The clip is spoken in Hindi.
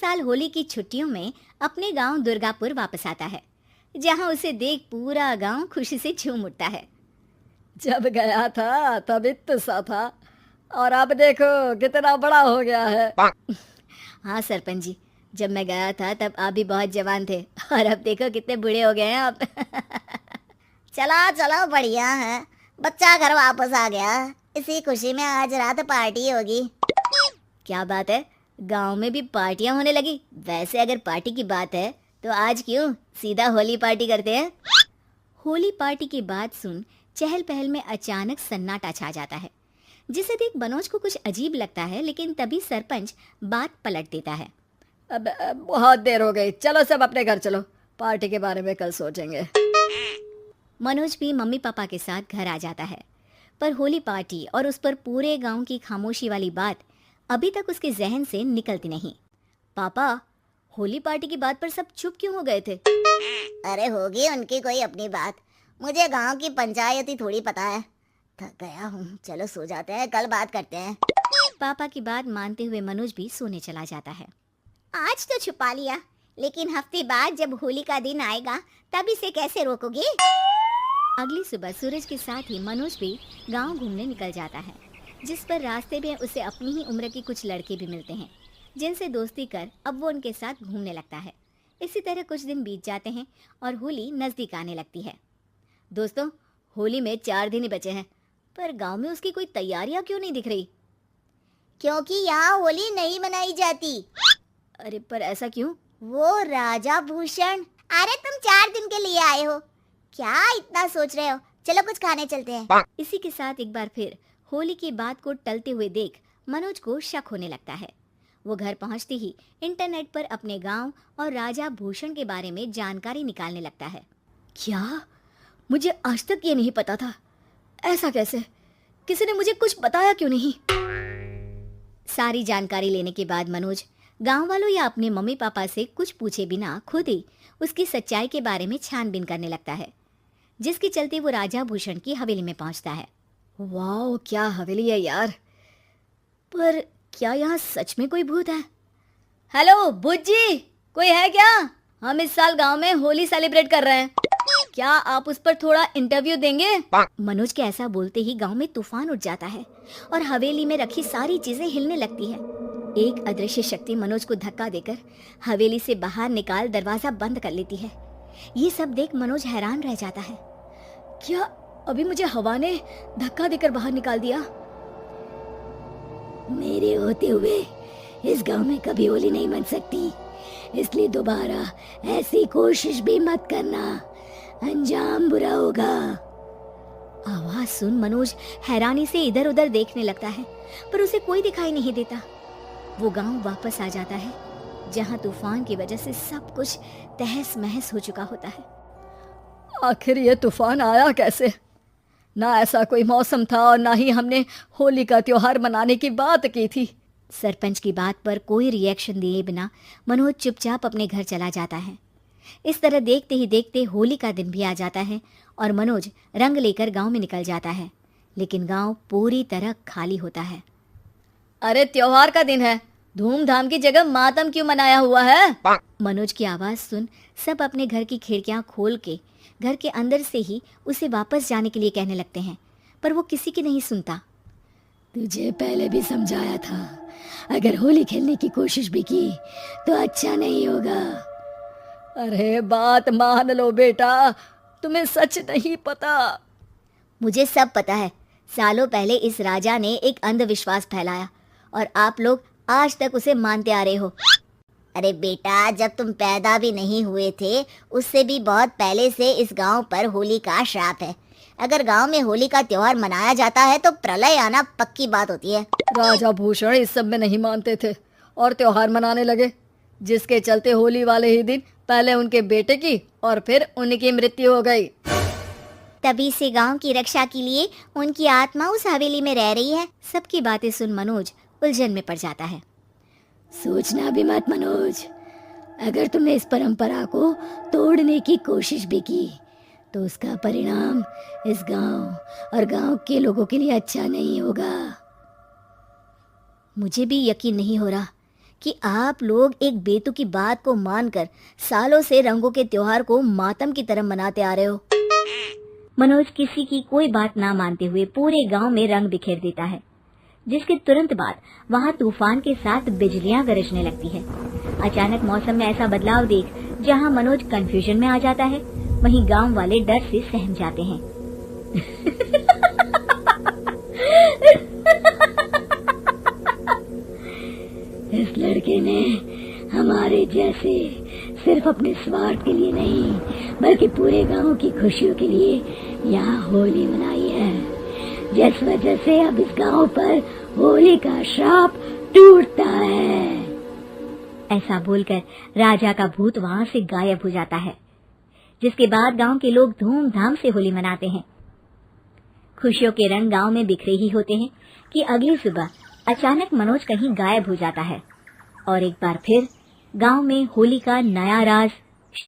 साल होली की छुट्टियों में अपने गांव दुर्गापुर वापस आता है, जहां उसे देख पूरा गांव खुशी से झूम उठता है। जब गया था तब इतना सा था और अब देखो कितना बड़ा हो गया है। हाँ सरपंच जी, जब मैं गया था तब आप भी बहुत जवान थे और अब देखो कितने बूढ़े हो गए हैं आप। चला चलो बढ़िया है, बच्चा घर वापस आ गया। इसी खुशी में आज रात पार्टी होगी। क्या बात है, गांव में भी पार्टियां होने लगी। वैसे अगर पार्टी की बात है तो आज क्यों सीधा होली पार्टी करते हैं। होली पार्टी की बात सुन चहल पहल में अचानक सन्नाटा छा जाता है, जिसे देख मनोज को कुछ अजीब लगता है, लेकिन तभी सरपंच बात पलट देता है। अब बहुत देर हो गई, चलो सब अपने घर चलो, पार्टी के बारे में कल सोचेंगे। मनोज भी मम्मी पापा के साथ घर आ जाता है, पर होली पार्टी और उस पर पूरे गांव की खामोशी वाली बात अभी तक उसके जहन से निकलती नहीं। पापा, होली पार्टी की बात पर सब चुप क्यों हो गए थे? अरे होगी उनकी कोई अपनी बात, मुझे गांव की पंचायत ही थोड़ी पता है। थक गया हूँ, चलो सो जाते हैं, कल बात करते हैं। पापा की बात मानते हुए मनोज भी सोने चला जाता है। आज तो छुपा लिया, लेकिन हफ्ते बाद जब होली का दिन आएगा तब इसे कैसे रोकोगे? अगली सुबह सूरज के साथ ही मनोज भी गांव घूमने निकल जाता है, जिस पर रास्ते में उसे अपनी ही उम्र के कुछ लड़के भी मिलते हैं, जिनसे दोस्ती कर अब वो उनके साथ घूमने लगता है। इसी तरह कुछ दिन बीत जाते हैं और होली नज़दीक आने लगती है। दोस्तों, होली में 4 दिन ही बचे हैं, पर गांव में उसकी कोई तैयारियां क्यों नहीं दिख रही? क्योंकि यहाँ होली नहीं मनाई जाती। अरे पर ऐसा क्यों? वो राजा भूषण। अरे तुम 4 दिन के लिए आए हो, क्या इतना सोच रहे हो? चलो कुछ खाने चलते हैं। इसी के साथ एक बार फिर होली की बात को टलते हुए देख मनोज को शक होने लगता है। वो घर पहुंचते ही इंटरनेट पर अपने गांव और राजा भूषण के बारे में जानकारी निकालने लगता है। क्या? मुझे आज तक ये नहीं पता था। ऐसा कैसे? किसी ने मुझे कुछ बताया क्यों नहीं? सारी जानकारी लेने के बाद मनोज गांव वालों या अपने मम्मी पापा से कुछ पूछे बिना खुद ही उसकी सच्चाई के बारे में छानबीन करने लगता है, जिसके चलते वो राजा भूषण की हवेली में पहुंचता है। वाह, क्या हवेली है यार। पर क्या यहाँ सच में कोई भूत है? हेलो भूत जी, कोई है क्या? हम इस साल गांव में होली सेलिब्रेट कर रहे हैं, क्या आप उस पर थोड़ा इंटरव्यू देंगे? मनोज के ऐसा बोलते ही गांव में तूफान उठ जाता है और हवेली में रखी सारी चीजें हिलने लगती है। एक अदृश्य शक्ति मनोज को धक्का देकर हवेली से बाहर निकाल दरवाजा बंद कर लेती है। ये सब देख मनोज हैरान रह जाता है। क्या अभी मुझे हवा ने धक्का देकर बाहर निकाल दिया? मेरे होते हुए इस गांव में कभी होली नहीं बन सकती, इसलिए दोबारा ऐसी कोशिश भी मत करना, अंजाम बुरा होगा। आवाज सुन मनोज हैरानी से इधर उधर देखने लगता है, पर उसे कोई दिखाई नहीं देता। वो गांव वापस आ जाता है, जहां तूफान की वजह से सब कुछ तहस महस हो चुका होता है। आखिर ये तूफान आया कैसे? ना ऐसा कोई मौसम था और ना ही हमने होली का त्योहार मनाने की बात की थी। सरपंच की बात पर कोई रिएक्शन दिए बिना मनोज चुपचाप अपने घर चला जाता है। इस तरह देखते ही देखते होली का दिन भी आ जाता है और मनोज रंग लेकर गांव में निकल जाता है, लेकिन गांव पूरी तरह खाली होता है। अरे त्योहार का दिन है, धूमधाम की जगह मातम क्यों मनाया हुआ है? मनोज की आवाज सुन सब अपने घर की खिड़कियां खोल के घर के अंदर से ही उसे वापस जाने के लिए कहने लगते हैं, पर वो किसी की नहीं सुनता। तुझे पहले भी समझाया था, अगर होली खेलने की कोशिश भी की तो अच्छा नहीं होगा। अरे बात मान लो बेटा, तुम्हें सच नहीं पता। मुझे सब पता है। सालों पहले इस राजा ने एक अंधविश्वास फैलाया और आप लोग आज तक उसे मानते आ रहे हो। अरे बेटा, जब तुम पैदा भी नहीं हुए थे उससे भी बहुत पहले से इस गांव पर होली का श्राप है। अगर गांव में होली का त्योहार मनाया जाता है तो प्रलय आना पक्की बात होती है। राजा भूषण इस सब में नहीं मानते थे और त्योहार मनाने लगे, जिसके चलते होली वाले ही दिन पहले उनके बेटे की और फिर उनकी मृत्यु हो गई। तभी से गांव की रक्षा के लिए उनकी आत्मा उस हवेली में रह रही है। सबकी बातें सुन मनोज उलझन में पड़ जाता है। सोचना भी मत मनोज, अगर तुमने इस परंपरा को तोड़ने की कोशिश भी की तो उसका परिणाम इस गांव और गांव के लोगों के लिए अच्छा नहीं होगा। मुझे भी यकीन नहीं हो रहा कि आप लोग एक बेतुकी बात को मानकर सालों से रंगों के त्योहार को मातम की तरह मनाते आ रहे हो। मनोज किसी की कोई बात ना मानते हुए पूरे गांव में रंग बिखेर देता है, जिसके तुरंत बाद वहां तूफान के साथ बिजलियां गरजने लगती है। अचानक मौसम में ऐसा बदलाव देख जहां मनोज कंफ्यूजन में आ जाता है, वहीं गांव वाले डर से सहम जाते हैं। इस लड़के ने हमारे जैसे सिर्फ अपने स्वार्थ के लिए नहीं बल्कि पूरे गांव की खुशियों के लिए यहाँ होली मनाई है, जिस वजह से अब इस गांव पर होली का श्राप टूटता है। ऐसा बोलकर राजा का भूत वहां से गायब हो जाता है, जिसके बाद गांव के लोग धूमधाम से होली मनाते हैं। खुशियों के रंग गांव में बिखरे ही होते हैं कि अगली सुबह अचानक मनोज कहीं गायब हो जाता है और एक बार फिर गांव में होली का नया राज